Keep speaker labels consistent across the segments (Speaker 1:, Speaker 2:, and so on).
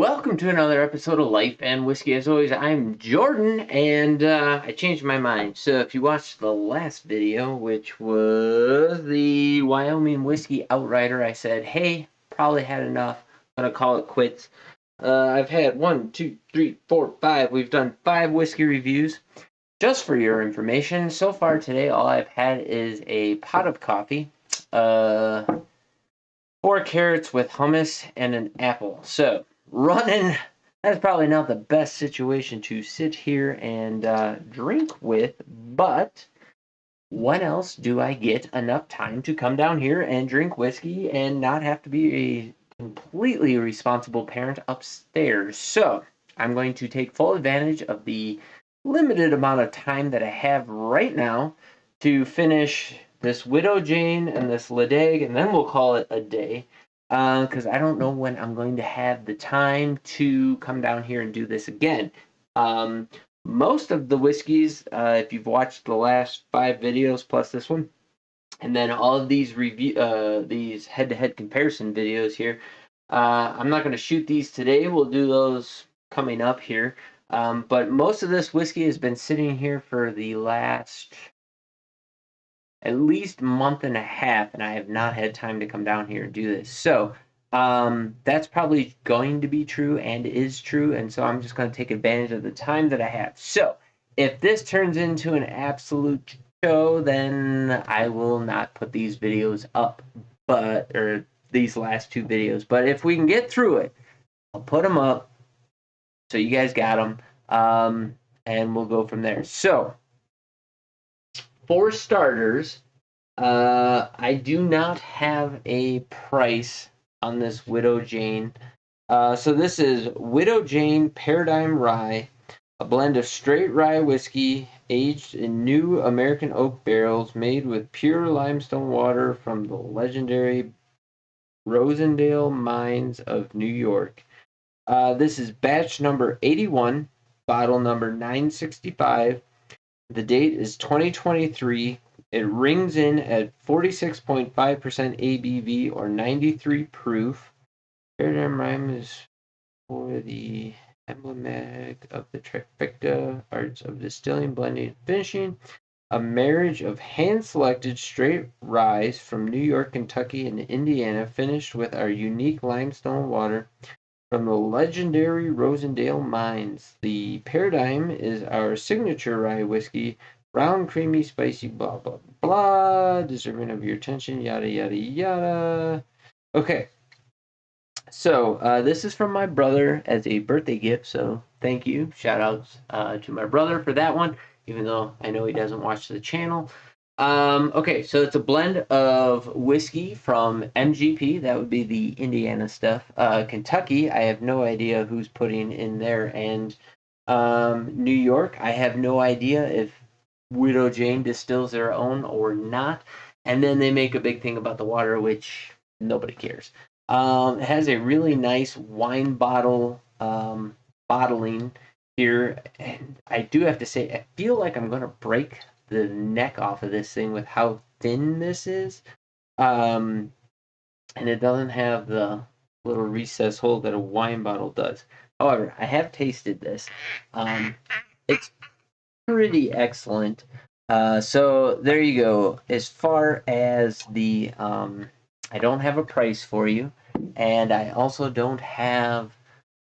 Speaker 1: Welcome to another episode of Life and Whiskey. As always, I'm Jordan, and I changed my mind. So if you watched the last video, which was the Wyoming Whiskey Outrider, I said, hey, probably had enough. I'm going to call it quits. I've had 1, 2, 3, 4, 5. We've done 5 whiskey reviews. Just for your information, so far today, all I've had is a pot of coffee, 4 carrots with hummus, and an apple. So running, that's probably not the best situation to sit here and drink with, but when else do I get enough time to come down here and drink whiskey and not have to be a completely responsible parent upstairs? So I'm going to take full advantage of the limited amount of time that I have right now to finish this Widow Jane and this Ledag, and then we'll call it a day. Because I don't know when I'm going to have the time to come down here and do this again. Most of the whiskeys, if you've watched the last 5 videos plus this one, and then all of these these head-to-head comparison videos here, I'm not going to shoot these today. We'll do those coming up here. But most of this whiskey has been sitting here for the last at least month and a half, and I have not had time to come down here and do this. So that's probably going to be true and is true, and so I'm just going to take advantage of the time that I have. So if this turns into an absolute show, then I will not put these videos up, or these last 2 videos. But if we can get through it, I'll put them up so you guys got them, and we'll go from there. So for starters, I do not have a price on this Widow Jane. So this is Widow Jane Paradigm Rye, a blend of straight rye whiskey aged in new American oak barrels made with pure limestone water from the legendary Rosendale mines of New York. This is batch number 81, bottle number 965. The date is 2023. It rings in at 46.5% ABV or 93 proof. Paradigm Rhyme is for the emblematic of the trifecta arts of distilling, blending, and finishing. A marriage of hand-selected straight rye from New York, Kentucky, and Indiana, finished with our unique limestone water from the legendary Rosendale mines. The Paradigm is our signature rye whiskey, brown, creamy, spicy, blah, blah, blah, deserving of your attention, yada, yada, yada. Okay, so this is from my brother as a birthday gift, so thank you. Shout outs to my brother for that one, even though I know he doesn't watch the channel. Okay, so it's a blend of whiskey from MGP, that would be the Indiana stuff. Kentucky, I have no idea who's putting in there, and New York, I have no idea if Widow Jane distills their own or not. And then they make a big thing about the water, which nobody cares. It has a really nice wine bottle bottling here, and I do have to say, I feel like I'm going to break the neck off of this thing with how thin this is. And it doesn't have the little recess hole that a wine bottle does. However, I have tasted this. It's pretty excellent. So there you go. As far as the, I don't have a price for you, and I also don't have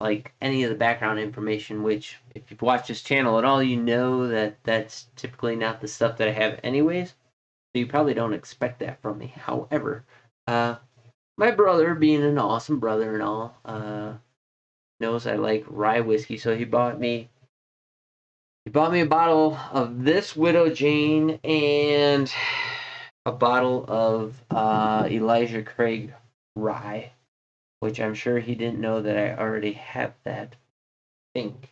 Speaker 1: like any of the background information, which if you've watched this channel at all, you know that that's typically not the stuff that I have anyways. So you probably don't expect that from me. However, my brother, being an awesome brother and all, knows I like rye whiskey, so he bought me a bottle of this Widow Jane and a bottle of Elijah Craig rye, which I'm sure he didn't know that I already have that. I think.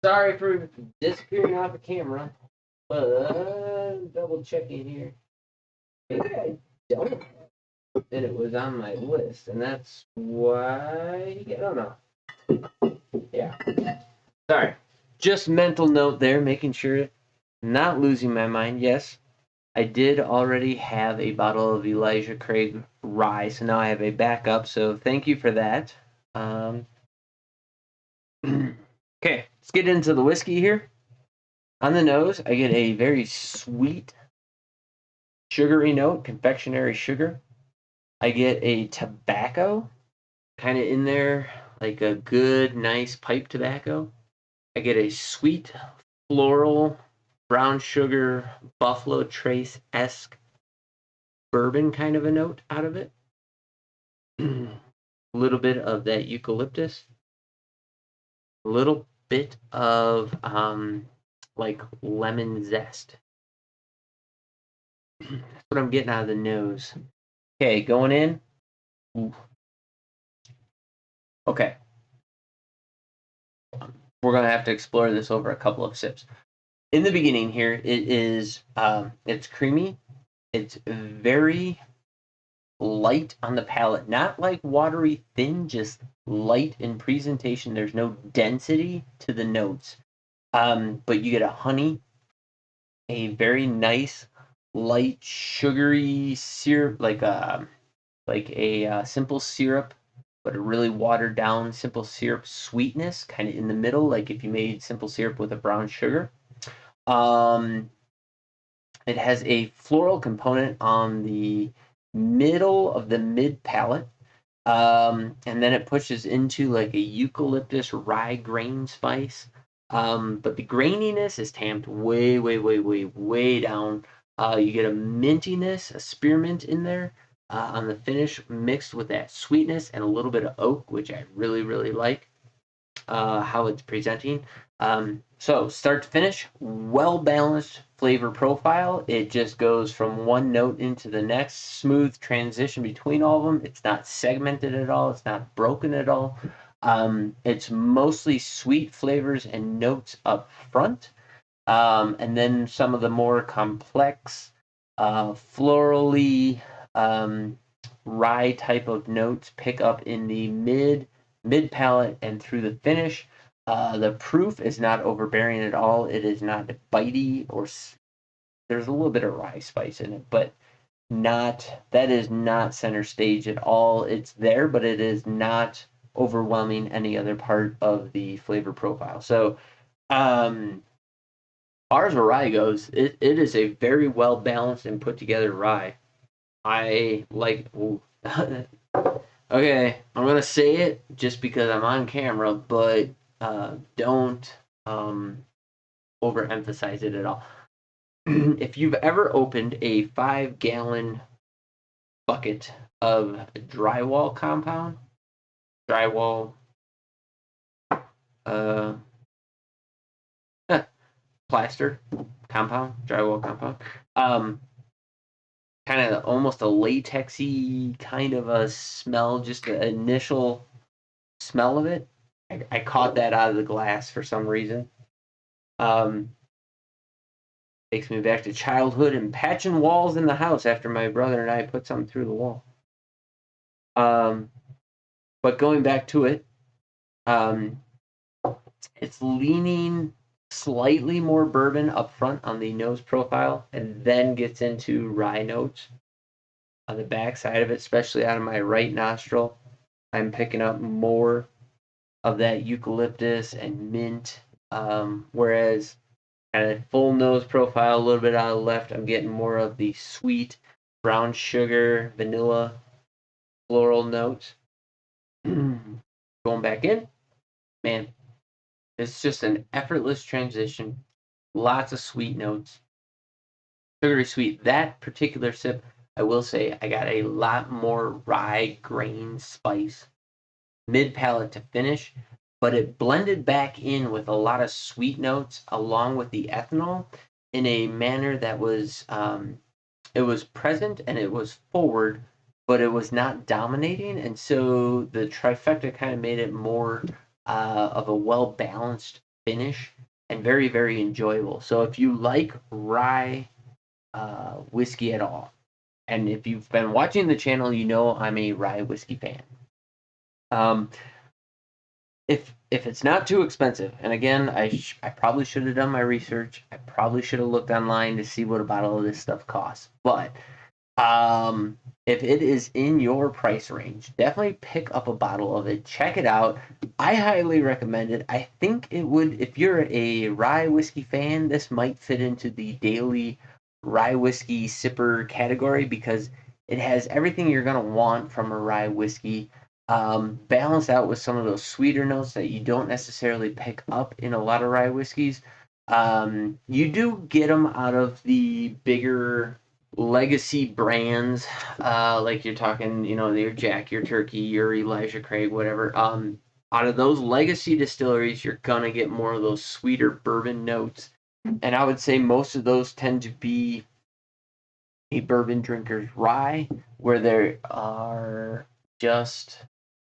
Speaker 1: Sorry for disappearing off the camera, but double checking here. Maybe I don't. And it was on my list, and that's why I don't know. Yeah. Sorry. Just mental note there, making sure not losing my mind. Yes, I did already have a bottle of Elijah Craig rye, so now I have a backup, so thank you for that. Okay, let's get into the whiskey here. On the nose, I get a very sweet, sugary note, confectionery sugar. I get a tobacco, kind of in there, like a good, nice pipe tobacco. I get a sweet, floral, brown sugar, Buffalo Trace-esque bourbon kind of a note out of it. A little bit of that eucalyptus. A little bit of like lemon zest. That's what I'm getting out of the nose. Okay, going in. Ooh. Okay. We're going to have to explore this over a couple of sips. In the beginning here, it is, it's creamy. It's very light on the palate. Not like watery thin, just light in presentation. There's no density to the notes. But you get a honey, a very nice, light, sugary syrup, like a simple syrup, but a really watered down simple syrup sweetness, kind of in the middle, like if you made simple syrup with a brown sugar. It has a floral component on the middle of the mid palate. And then it pushes into like a eucalyptus rye grain spice. But the graininess is tamped way, way, way, way, way down. You get a mintiness, a spearmint in there on the finish, mixed with that sweetness and a little bit of oak, which I really, really like how it's presenting. So start to finish, well-balanced flavor profile. It just goes from one note into the next, smooth transition between all of them. It's not segmented at all. It's not broken at all. It's mostly sweet flavors and notes up front. And then some of the more complex, florally, rye type of notes pick up in the mid palate and through the finish. The proof is not overbearing at all. It is not bitey or there's a little bit of rye spice in it, but that is not center stage at all. It's there, but it is not overwhelming any other part of the flavor profile. So, far as rye goes, it is a very well balanced and put together rye. I like. Okay, I'm gonna say it just because I'm on camera, but don't overemphasize it at all. If you've ever opened a 5-gallon bucket of drywall compound, drywall, uh, plaster compound, drywall compound, kind of almost a latexy kind of a smell, just the initial smell of it. I caught that out of the glass for some reason. Takes me back to childhood and patching walls in the house after my brother and I put something through the wall. But going back to it, it's leaning slightly more bourbon up front on the nose profile and then gets into rye notes on the back side of it, especially out of my right nostril. I'm picking up more of that eucalyptus and mint, whereas kind of full nose profile, a little bit out of the left, I'm getting more of the sweet brown sugar, vanilla, floral notes. Going back in, man, it's just an effortless transition. Lots of sweet notes. Sugary sweet. That particular sip, I will say, I got a lot more rye grain spice mid palate to finish, but it blended back in with a lot of sweet notes along with the ethanol in a manner that was it was present and it was forward, but it was not dominating, and so the trifecta kind of made it more of a well balanced finish and very, very enjoyable. So if you like rye whiskey at all, and if you've been watching the channel, you know I'm a rye whiskey fan. If if it's not too expensive, and again, I probably should have done my research. I probably should have looked online to see what a bottle of this stuff costs. But if it is in your price range, definitely pick up a bottle of it. Check it out. I highly recommend it. I think it would, if you're a rye whiskey fan, this might fit into the daily rye whiskey sipper category because it has everything you're going to want from a rye whiskey, balanced out with some of those sweeter notes that you don't necessarily pick up in a lot of rye whiskeys. You do get them out of the bigger legacy brands, like you're talking, your Jack, your Turkey, your Elijah Craig, whatever. Out of those legacy distilleries, you're gonna get more of those sweeter bourbon notes, and I would say most of those tend to be a bourbon drinker's rye, where there are just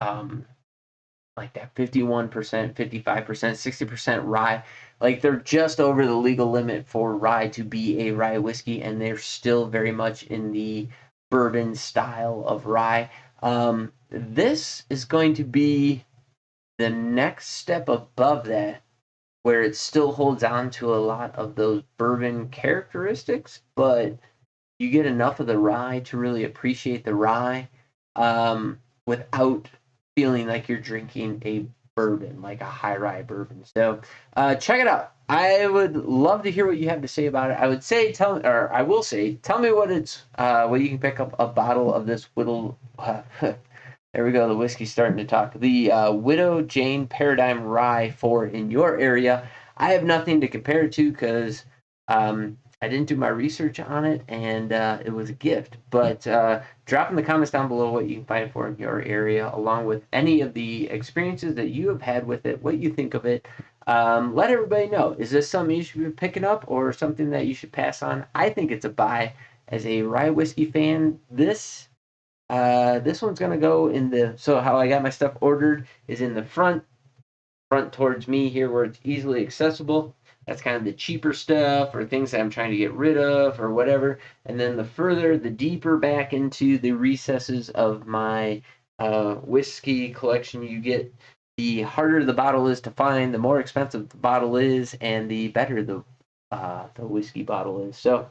Speaker 1: like that 51%, 55%, 60% rye. Like they're just over the legal limit for rye to be a rye whiskey, and they're still very much in the bourbon style of rye. This is going to be the next step above that, where it still holds on to a lot of those bourbon characteristics, but you get enough of the rye to really appreciate the rye, without feeling like you're drinking a bourbon, like a high rye bourbon. So check it out. I would love to hear what you have to say about it. I would say tell me what what you can pick up a bottle of this Whittle. There we go. The whiskey's starting to talk. The Widow Jane Paradigm Rye for in your area. I have nothing to compare it to because I didn't do my research on it, and it was a gift. But drop in the comments down below what you can find for in your area, along with any of the experiences that you have had with it, what you think of it. Let everybody know. Is this something you should be picking up or something that you should pass on? I think it's a buy. As a rye whiskey fan, this one's going to go in the... So how I got my stuff ordered is in the front towards me here where it's easily accessible. That's kind of the cheaper stuff or things that I'm trying to get rid of or whatever. And then the deeper back into the recesses of my whiskey collection you get, the harder the bottle is to find, the more expensive the bottle is, and the better the whiskey bottle is. So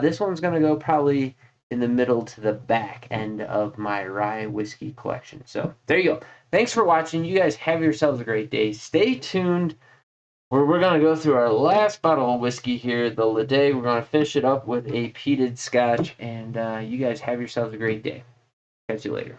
Speaker 1: this one's going to go probably in the middle to the back end of my rye whiskey collection. So there you go. Thanks for watching. You guys have yourselves a great day. Stay tuned, where we're going to go through our last bottle of whiskey here, the Leday. We're going to finish it up with a peated scotch, and you guys have yourselves a great day. Catch you later.